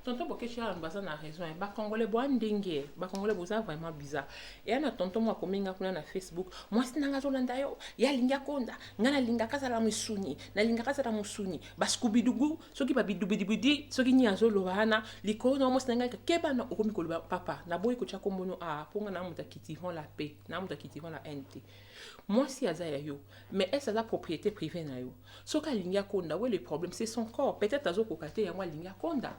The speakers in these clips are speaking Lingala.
tonton Bokechi a na raison. Ba Congolais boa ndenge, ba Congolais boza vraiment bizarre. Et ana tonton moi kominga kuna na Facebook, moi sinanga zolanda yo, ya linga konda, ngana linga kazala musuni, na linga kazala musuni, ba skubidugu, soki ba bidubidibidi, soki ni azolo wana, liko no mo sinanga keba na okomi koloba papa, na boy ko chako mono a ponga na muta kitivan la paix, na muta kitivan la NT. Moi si azaya yo, mais est-ce la propriété privée na yo? Soka linga konda, ouais le problème c'est son corps, peut-être azoko kate ya moi linga konda.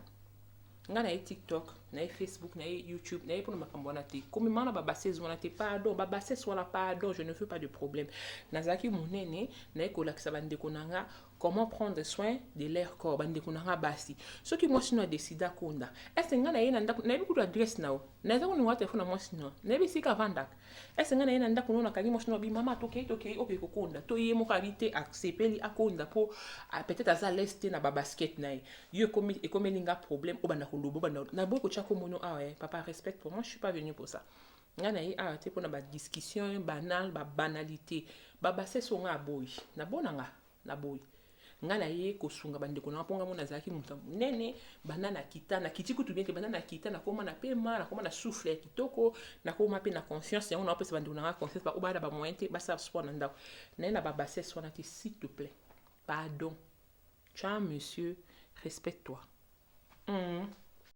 Nga na TikTok, na Facebook, na YouTube, na pour makambo na te. Comme mana ba basse zona te pardon, ba basse soit pardon, je ne veux pas de problème. Nazaki monene, na ko lakisa bande konanga comment prendre soin de leur corps bande konanga basi. Ce qui moi sino décida konda. Est-ce nga na yena ndako na biku adresse nao. Na zako ni wa téléphone moi sino. Na bi sika vanda. Est-ce nga na yena ndako nona kangi moi sino bi mama toke oke ko konda. To ye mo kabite accepter akonda po peut-être à l'est na ba basket na yo comme linga problème o banda kolobo banda na boy ko chako mono papa respecte pour moi je suis pas venu pour ça ngana yi te pour na ba discussion banale ba banalité ba basse so nga boy na bonanga na boy ngana yi ko sunga bande ko na ponga mona zaki muta nene banana kita na kitiko tu bien que banana kita na koma na pema na koma na souffle kitoko na koma pe na confiance ya on a pe se bande na confiance ba obada ba mointe ba sa sport na ndako na ba basse so na te s'il te plaît pardon ciao monsieur respecte-toi